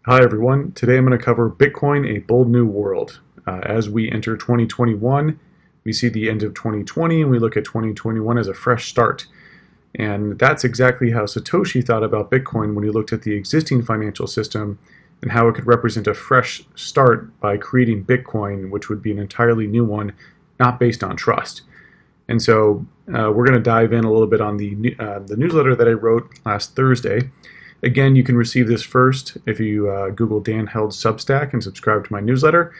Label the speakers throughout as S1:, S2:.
S1: Hi everyone, today I'm going to cover Bitcoin, a bold new world. As we enter 2021, we see the end of 2020 and we look at 2021 as a fresh start. And that's exactly how Satoshi thought about Bitcoin when he looked at the existing financial system and how it could represent a fresh start by creating Bitcoin, which would be an entirely new one, not based on trust. And so we're going to dive in a little bit on the newsletter that I wrote last Thursday. Again, you can receive this first if you Google Dan Held's Substack and subscribe to my newsletter.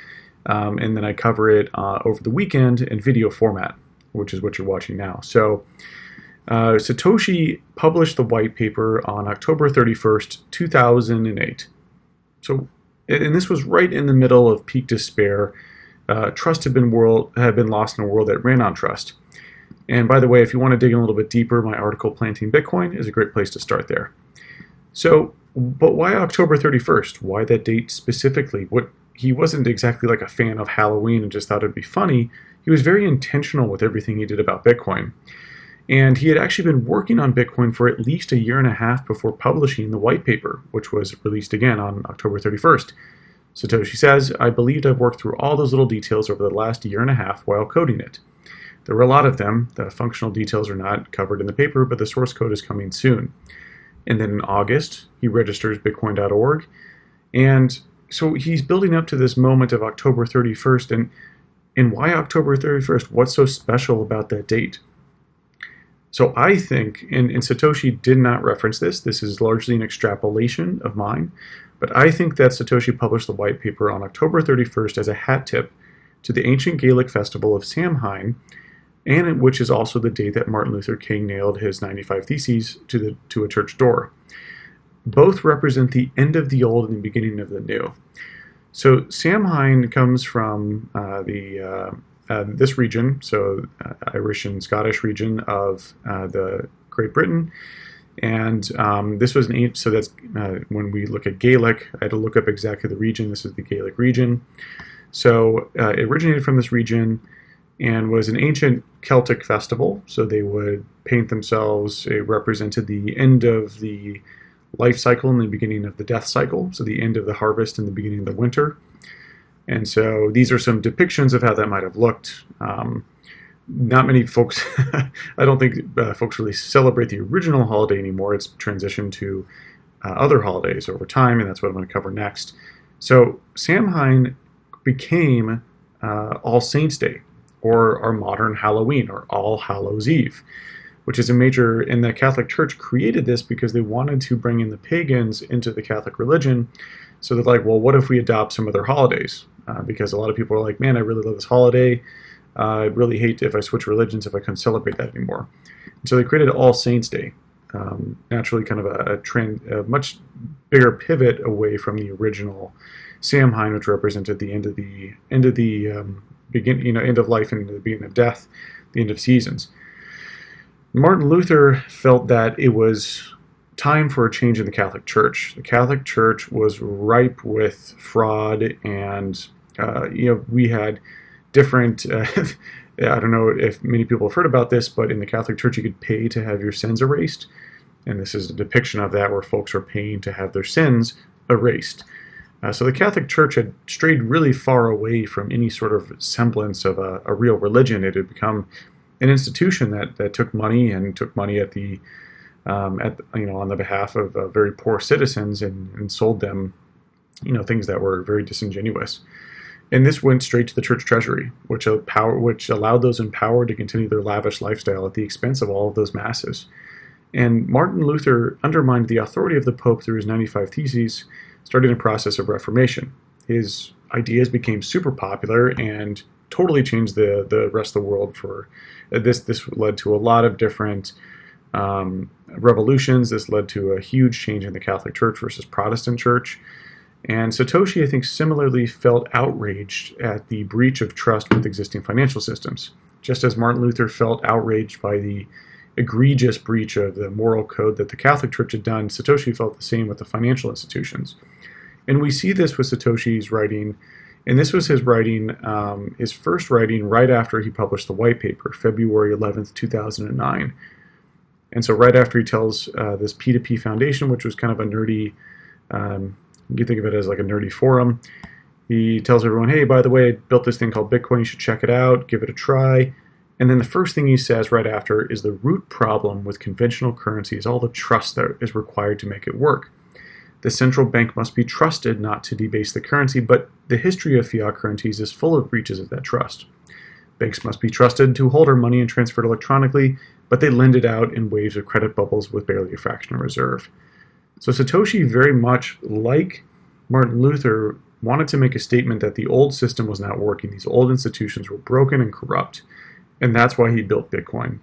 S1: And then I cover it over the weekend in video format, which is what you're watching now. So Satoshi published the white paper on October 31st, 2008. So, and this was right in the middle of peak despair. Trust had been lost in a world that ran on trust. And by the way, if you want to dig in a little bit deeper, my article, Planting Bitcoin, is a great place to start there. So, but why October 31st? Why that date specifically? He wasn't exactly like a fan of Halloween and just thought it'd be funny. He was very intentional with everything he did about Bitcoin. And he had actually been working on Bitcoin for at least a year and a half before publishing the white paper, which was released again on October 31st. Satoshi says, "I believed I've worked through all those little details over the last year and a half while coding it. There were a lot of them. The functional details are not covered in the paper, but the source code is coming soon." And then in August, he registers bitcoin.org. And so he's building up to this moment of October 31st. And why October 31st? What's so special about that date? So I think, and Satoshi did not reference this is largely an extrapolation of mine, but I think that Satoshi published the white paper on October 31st as a hat tip to the ancient Gaelic festival of Samhain, and which is also the day that Martin Luther King nailed his 95 Theses to a church door. Both represent the end of the old and the beginning of the new. So Samhain comes from this region, so Irish and Scottish region of the Great Britain, and this was so that's when we look at Gaelic, I had to look up exactly the region. This is the Gaelic region. So it originated from this region and was an ancient Celtic festival. So they would paint themselves. It represented the end of the life cycle and the beginning of the death cycle. So the end of the harvest and the beginning of the winter. And so these are some depictions of how that might have looked. Not many folks, I don't think folks really celebrate the original holiday anymore. It's transitioned to other holidays over time, and that's what I'm going to cover next. So Samhain became All Saints' Day, or our modern Halloween, or All Hallows' Eve, which is a major, and the Catholic Church created this because they wanted to bring in the pagans into the Catholic religion. So they're like, well, what if we adopt some of their holidays? Because a lot of people are like, man, I really love this holiday. I'd really hate if I switch religions if I couldn't celebrate that anymore. And so they created All Saints' Day, naturally kind of a trend, a much bigger pivot away from the original Samhain, which represented the end of end of life and the beginning of death, the end of seasons. Martin Luther felt that it was time for a change in the Catholic Church. The Catholic Church was ripe with fraud, and we had different. I don't know if many people have heard about this, but in the Catholic Church, you could pay to have your sins erased, and this is a depiction of that, where folks are paying to have their sins erased. So the Catholic Church had strayed really far away from any sort of semblance of a real religion. It had become an institution that took money and took money on the behalf of very poor citizens and sold them, things that were very disingenuous. And this went straight to the church treasury, which allowed those in power to continue their lavish lifestyle at the expense of all of those masses. And Martin Luther undermined the authority of the Pope through his 95 Theses, starting a process of Reformation. His ideas became super popular and totally changed the rest of the world. For this led to a lot of different revolutions. This led to a huge change in the Catholic Church versus Protestant Church. And Satoshi, I think, similarly felt outraged at the breach of trust with existing financial systems. Just as Martin Luther felt outraged by the egregious breach of the moral code that the Catholic Church had done, Satoshi felt the same with the financial institutions. And we see this with Satoshi's writing, and this was his writing, his first writing right after he published the white paper, February 11th, 2009. And so right after he tells this P2P Foundation, which was kind of a nerdy You can think of it as like a nerdy forum. He tells everyone, hey, by the way, I built this thing called Bitcoin. You should check it out. Give it a try. And then the first thing he says right after is the root problem with conventional currency is all the trust that is required to make it work. The central bank must be trusted not to debase the currency, but the history of fiat currencies is full of breaches of that trust. Banks must be trusted to hold our money and transfer it electronically, but they lend it out in waves of credit bubbles with barely a fraction of reserve. So Satoshi, very much like Martin Luther, wanted to make a statement that the old system was not working. These old institutions were broken and corrupt. And that's why he built Bitcoin.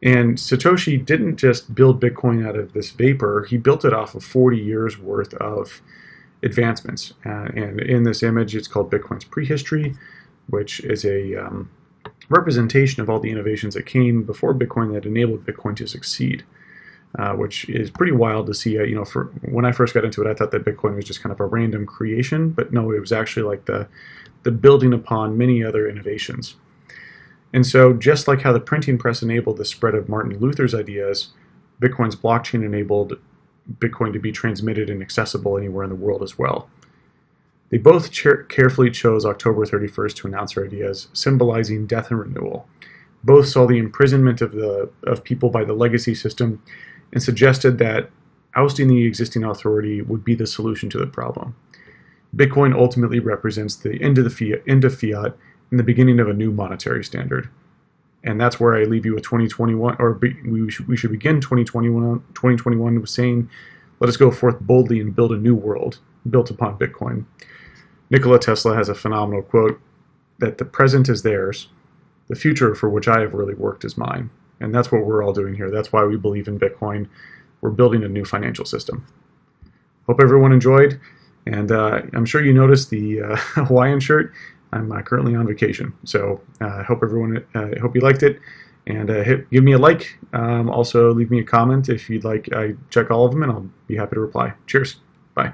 S1: And Satoshi didn't just build Bitcoin out of this vapor. He built it off of 40 years worth of advancements. And in this image, it's called Bitcoin's prehistory, which is a representation of all the innovations that came before Bitcoin that enabled Bitcoin to succeed, which is pretty wild to see. For when I first got into it, I thought that Bitcoin was just kind of a random creation, but no, it was actually like the building upon many other innovations. And so just like how the printing press enabled the spread of Martin Luther's ideas, Bitcoin's blockchain enabled Bitcoin to be transmitted and accessible anywhere in the world as well. They both carefully chose October 31st to announce their ideas, symbolizing death and renewal. Both saw the imprisonment of people by the legacy system and suggested that ousting the existing authority would be the solution to the problem. Bitcoin ultimately represents the end of fiat and the beginning of a new monetary standard. And that's where I leave you with 2021, or we should begin 2021 with saying, let us go forth boldly and build a new world built upon Bitcoin. Nikola Tesla has a phenomenal quote that the present is theirs, the future for which I have really worked is mine. And that's what we're all doing here. That's why we believe in Bitcoin. We're building a new financial system. Hope everyone enjoyed. And I'm sure you noticed the Hawaiian shirt. I'm currently on vacation, so I hope you liked it, and give me a like. Also, leave me a comment if you'd like. I check all of them, and I'll be happy to reply. Cheers. Bye.